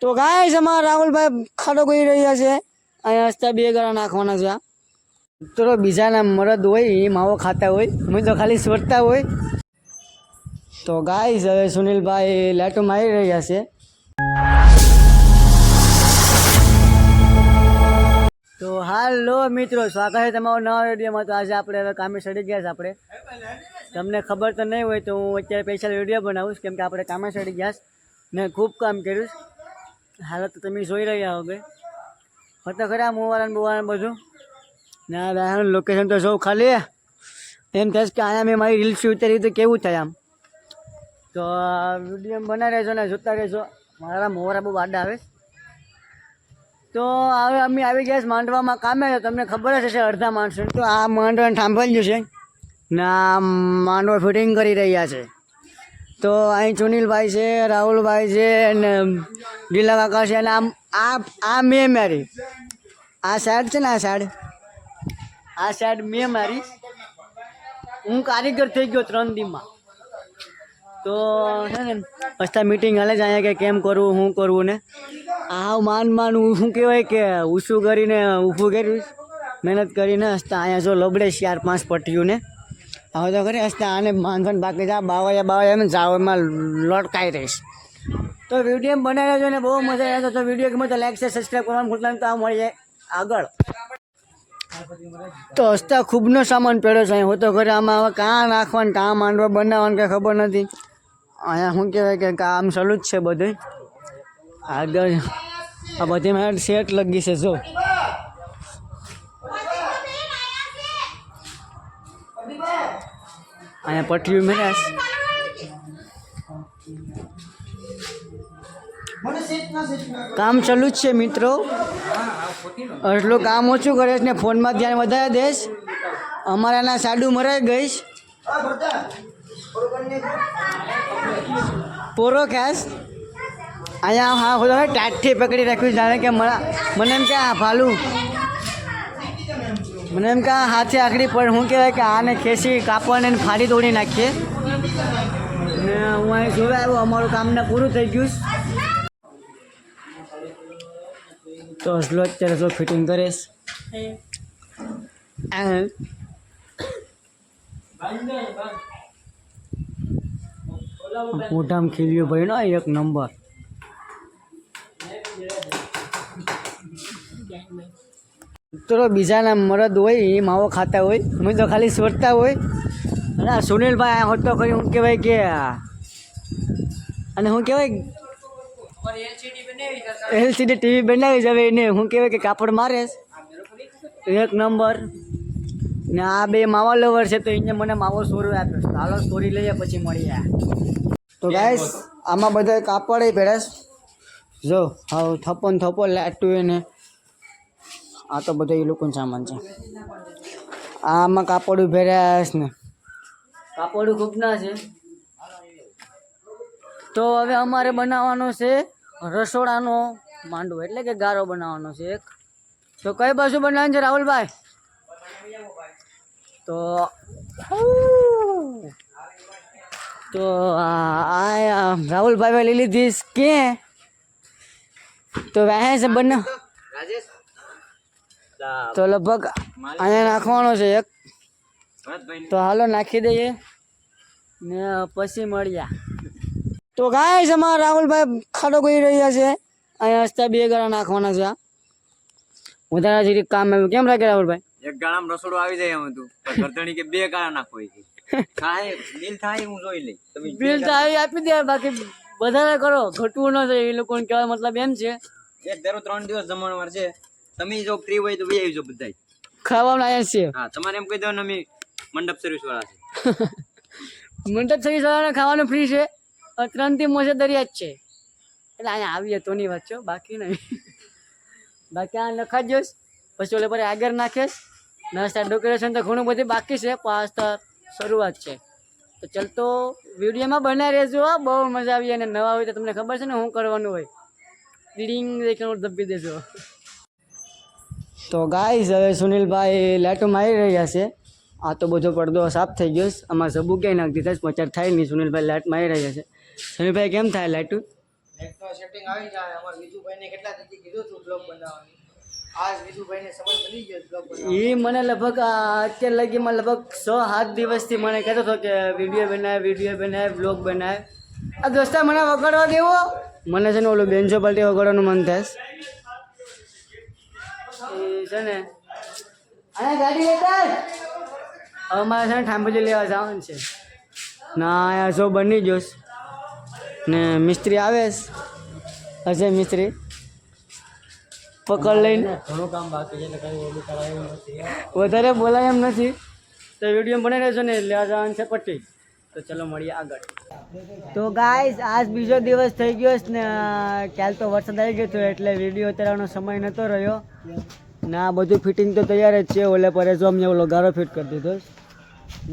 તો ગાઈસ અમારા રાહુલભાઈ ખાડો કરી રહ્યા છે. અહીંયા હસ્તા 2 ગળા નાખવાના છે. તો બીજાના મરદ હોય એ માવો ખાતા હોય, અમે તો ખાલી સ્વરતા હોય. તો ગાઈસ હવે સુનિલભાઈ લાટો મારી રહ્યા છે. તો હાલો મિત્રો, સ્વાગત છે તમારું નવા વિડીયોમાં. તો આજે આપણે હવે કામે ચડી ગયા છે. આપણે તમને ખબર તો નહીં હોય તો હું અત્યારે સ્પેશિયલ વિડીયો બનાવું, કેમ કે આપણે કામે ચડી ગયા ને ખૂબ કામ કર્યું. હાલત તો તમે જોઈ રહ્યા હો. હતો ખરા મોવાળાને બોવાળાને બધું ના બહારનું લોકેશન તો જોઉં ખાલી એમ થાય કે અહીંયા મેં મારી રીલ્સ ઉતારી તો કેવું થાય આમ. તો વિડીયો બનાવી રહેજો ને જોતા રહેજો. મારા મોવાળા બહુ વાડા આવે. તો હવે અમે આવી ગયા માંડવામાં કામે. તમને ખબર જ હશે અડધા માણસો તો આ માંડવાને થાંભલ્યું છે ને આ માંડવા ફિટિંગ કરી રહ્યા છે. તો અહીં સુનિલભાઈ છે, રાહુલભાઈ છે ને ગીલા કાકા છે. અને આ મેં મારી આ સાઈડ છે ને આ સાઈડ મેં મારી. હું કારીગર થઈ ગયો 3 દીમાં. તો છે ને પછી મીટિંગ હાલે જ અહીંયા કે કેમ કરવું શું કરવું ને આ માન શું કહેવાય કે ઊંચું કરીને ઊભું કર્યું મહેનત કરીને હસતા અહીંયા જો લબડે 4-5 પટ્ટીઓને હવે તો ખરી હસતા આને માનસન બાકી જા બાવાયા એમ જાવમાં લટકાઈ રહીશ. તો વિડીયો બનાવી રહેજો ને બહુ મજા આવે. તો વિડીયો ગમે તો લાઈક છે, સબસ્ક્રાઈબ કરવાનું ભૂલતા તો આ મળી જાય આગળ. તો હસતા ખૂબનો સામાન પડ્યો છે. હું તો ઘરે આમાં હવે કાં નાખવાનું કાં માંડવા બનાવવાનું કંઈ ખબર નથી. અહીંયા શું કહેવાય કે આમ સલું જ છે બધું. આગળ આ બધી મારે સેટ લગી છે જો. અહીંયા પટરી મેળાશ કામ ચાલુ જ છે મિત્રો. એટલું કામ ઓછું કરે છે ને ફોનમાં ધ્યાન વધારે દેશ. અમારાના સાડું મરાઈ ગઈશ પોરો ખાસ અહીંયા હા હું ટાટથી પકડી રાખ્યું. જાણે કે મને એમ કે આ ભાલું મને એમ કે આ હાથે આખડી પણ શું કહેવાય કે આને ખેંચી કાપવાને ફાડી તોડી નાખીએ ને હું અહીં જોવા આવ્યો. અમારું કામને પૂરું થઈ ગયું. તો હસલો અત્યારે જો ફિટિંગ કરીશ. મોઢામાં ખીલ્યું ભાઈ નો 1 નંબર. તો બીજાના મરદ હોય એ માવો ખાતા હોય, અમે તો ખાલી સ્વરતા હોય. અને સુનિલભાઈ આ હોતો કરી શું કહેવાય કે અને શું કહેવાય LCD TV બનાવી જ હવે એને શું કહેવાય કે કાપડ મારે 1 નંબર. ને આ 2 માવા લવર છે તો એને મને માવો સોરું આપ્યો. હાલો સોરી લઈએ પછી મળીએ. તો ગાઈસ આમાં બધા કાપડ પહેરાશ જો હા થપ્પો લાટું એને આ તો બધા એ લોકોનું સામાન છે. આમાં કાપડું ભેરાશ ને કાપડું ખૂબ ના છે. તો હવે અમારે બનાવવાનો છે રસોડાનો માંડવો એટલે કે ગારો બનાવવાનો છે એક. તો કઈ બાજુ બનાવવાનું છે રાહુલભાઈ? તો આ રાહુલભાઈ લઈ લીધી કે તો વહે છે બને તો લગભગ અહીંયા નાખવાનો છે એક. તો હાલો નાખી દઈએ ને પછી મળ્યા. તો ગાઈસ અમારા રાહુલભાઈ ખાડો કરી રહ્યા છે. અહીંયા હસ્તા 2 ગળા નાખવાના છે. વધારે જરીક કામ આવ્યું. કેમ રાખે રાહુલભાઈ? 1 ગાળામાં રસોડું આવી જાય એમ હતું પણ ગરદણી કે 2 ગાળા નાખો થાય બિલ થાય હું જોઈ લઈ. તમે બિલ તો આવી આપી દે બાકી વધારે કરો ઘટવું ન થાય. એ લોકોને કહેવાય મતલબ એમ છે એક ધારો 3 દિવસ જમણવાર છે. તમે જો ફ્રી હોય તો આવી જાવ બધાય ખાવામાં આવ્યા છે. હા તમારે એમ કહી દો ને અમે મંડપ સર્વિસ વાળા છે. મંડપ સર્વિસ વાળાને ખાવાનું ફ્રી છે. 3 થી મોસે દરિયા જ છે એટલે અહીંયા આવીએ તો ની વાત છો બાકી નહીં. બાકી આ નખાઈ જોઈશ પછી ઓલે પર આગળ નાખીશ. નાસ્તા ડેકોરેશન તો ઘણું બધું બાકી છે. 5 શરૂઆત છે. તો ચાલ તો વિડીયોમાં બનાવી રહેજો. બહુ મજા આવી. અને નવા હોય તો તમને ખબર છે ને શું કરવાનું હોય. રીડિંગ દેખાવાનું દબી દેજો. તો ગાઈસ હવે સુનિલભાઈ લાઈટો મારી રહ્યા છે. આ તો બધો પડદો સાફ થઈ ગયો. આમાં સબુ ક્યાંય નાખી દીધા. પચાર થાય નહીં. સુનિલભાઈ લાઈટ મારી રહ્યા છે. સુનિલભાઈ કેમ થાય લાઈટું? નેટ નો સેટિંગ આવી જાય. અમાર વિજુભાઈને કેટલા દીથી કીધું તું બ્લોગ બનાવવાની. આજ વિજુભાઈને સમય મળી ગયો બ્લોગ બનાવવાનો. એ મને લગભગ અત્યાર લગીમાં લગભગ 6-7 દિવસથી મને કહેતો હતો કે વિડીયો બનાવે બ્લોગ બનાવે. આ દોસ્તા મને વગાડવા દેવો. મને છે ને ઓલું બેન્ચો પાર્ટી વગાડવાનું મન થાય છે ને. અહીંયા ગાડી લેતા હવે મારે છે ને ઠાંભલી લેવા જવાનું છે ના. અહીંયા જો બની જોશ ને મિસ્ત્રી આવે હશે. મિસ્ત્રી પકડ લઈને ઘણું કામ બાકી છે એટલે કઈ ઓલું કરાયું નથી. વધારે બોલાય એમ નથી તો વિડીયો બની રહેજો ને લેવા જવાનું છે પટ્ટી. તો ચલો મળીએ આગળ. તો ગાઈસ આજ બીજો દિવસ થઈ ગયો છે ને કાલ તો વરસાદ આવી ગયો હતો એટલે વિડીયો ઉતારવાનો સમય નહોતો રહ્યો ને. આ બધું ફિટિંગ તો તૈયાર જ છે. ઓલે પર જો અમને ઓલો ગારો ફિટ કરી દીધો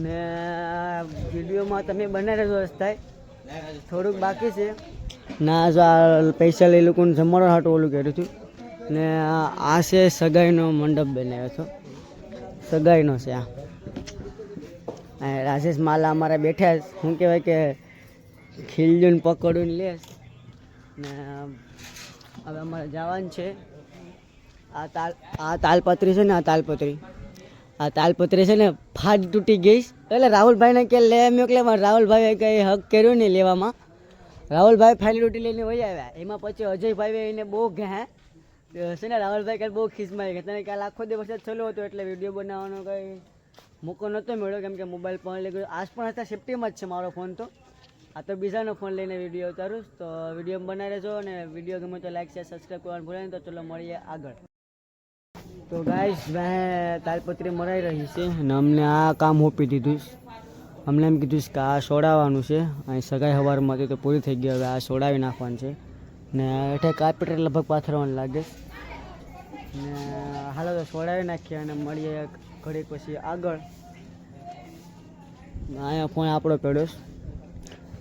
ને વિડીયોમાં તમે બને રહેજો. થાય થોડુંક બાકી છે ના. જો આ પૈસા લઈ લોકોને જમવાનો હાટું ઓલું કર્યું હતું ને. આ છે સગાઈનો મંડપ બનાવ્યો હતો. સગાઈનો છે આ. રાજેશ માલા અમારા બેઠા શું કહેવાય કે ખીલજુન પકડું લેશ ને. હવે અમારે જવાનું છે. આ તાલપત્રી છે ને. આ તાલપત્રી છે ને ફાટ તૂટી ગઈ એટલે રાહુલભાઈને કે લે મોકલે. રાહુલભાઈએ કંઈ હક કર્યો નહીં લેવામાં. રાહુલભાઈ ફાઇલ તૂટી લઈને વહી આવ્યા. એમાં પછી અજયભાઈએ એને બહુ ઘા છે ને. રાહુલભાઈ કાલે બહુ ખીસમાં ગયા. તને કાલે આખો દિવસ ચાલ્યો હતો એટલે વિડીયો બનાવવાનો કંઈ મોકો નહોતો મળ્યો કેમ કે મોબાઈલ પણ લઈ ગયો. આજ પણ હતા સેફ્ટીમાં જ છે મારો ફોન. તો આ તો બીજાનો ફોન લઈને વિડીયો ઉતારું. તો વિડીયો બનાવી રહેજો અને વિડીયો ગમે તો લાઈક શેર સબસ્ક્રાઈબ કરવાનું ભૂલાય નહીં. તો ચલો મળીએ આગળ. તો ગાઈસ મેં તાલપત્રી મરાઈ રહી છે અને અમને આ કામ સોંપી દીધું. અમને એમ કીધું કે આ સોડાવવાનું છે. અહીં સગાઈ સવારમાંથી તો પૂરી થઈ ગઈ. હવે આ સોડાવી નાખવાનું છે ને એટલે કાર્પેટર લગભગ પાથરવાનું લાગે ને. હાલો તો સોડાવી નાખીએ અને મળીએ ઘડીક પછી આગળ. અહીંયા ફોન આપણો પડ્યો છે.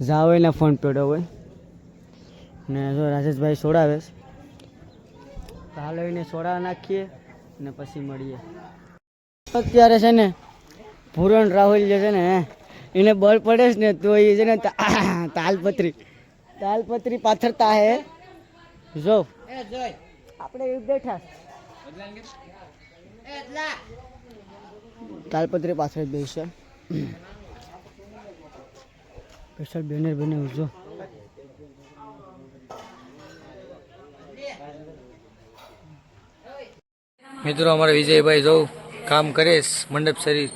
જાવયના ફોન પડ્યો હોય ને. જો રાજેશભાઈ સોડાવે છે તો હાલો એને સોડા નાખીએ ને પછી મળીએ. અત્યારે છે ને પૂરણ રાહુલ જે છે ને એને બળ પડે છે ને તો એ છે ને તાલપત્રી પાથરતા હે. જો આપણે બેઠા તાલપત્રી પાછળ બેસે સ્પેશિયલ બેનર બનાવ્યું. જો મિત્રો અમારા વિજયભાઈ જો કામ કરે મંડપ શરીર.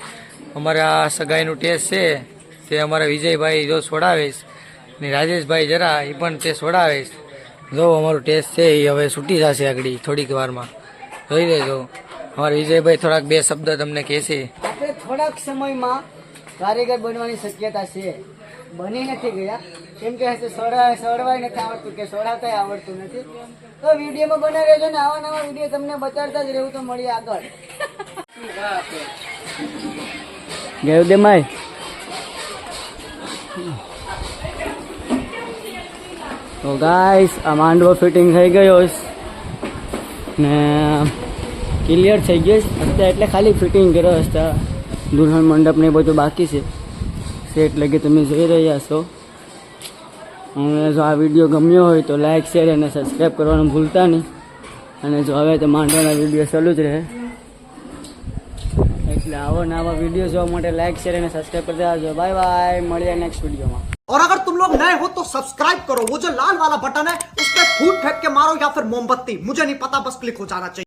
અમારા સગાઈનું ટેસ્ટ છે તે અમારા વિજયભાઈ જો છોડાવે ને. રાજેશભાઈ જરા એ પણ તે છોડાવે. જો અમારું ટેસ્ટ છે એ હવે છૂટી જશે આગળ થોડીક વારમાં. જોઈ લેજો. અમારા વિજયભાઈ થોડાક બે શબ્દ તમને કહેશે. આપણે થોડાક સમયમાં કારીગર બનવાની શક્યતા છે. બની નથી ગયા કેમ કે સળવાય નથી આવડતું કે સોડાતા આવડતું નથી. તો વિડીયોમાં બનાવી રહેજો ને. આવા નવા વિડીયો તમને બતાડતા જ રહેવું. તો મળીએ આગળ. ગયું દે માય. તો ગાઈસ આ માંડવો ફિટિંગ થઈ ગયો ને ક્લિયર થઈ ગયો અત્યારે. એટલે ખાલી ફિટિંગ કર્યો હશે. દુલ્હન મંડપ ને બધું બાકી છે. સેટ લગી તમે જોઈ રહ્યા છો. અને જો આ વિડીયો ગમ્યો હોય તો લાઈક શેર અને સબસ્ક્રાઈબ કરવાનું ભૂલતા નહીં. અને જો હવે તો માંડવાના વિડીયો ચાલુ જ રહે એટલે આવો ને આવા વિડીયો જોવા માટે લાઈક શેર અને સબસ્ક્રાઈબ કરતા આવજો. Bye bye. મળીએ નેક્સ્ટ વિડીયોમાં. और अगर तुम लोग नए हो तो सब्सक्राइब करो. वो जो लाल वाला बटन है उस पर फूट फेंक के मारो या फिर मोमबत्ती. मुझे नहीं पता, बस क्लिक हो जाना चाहिए.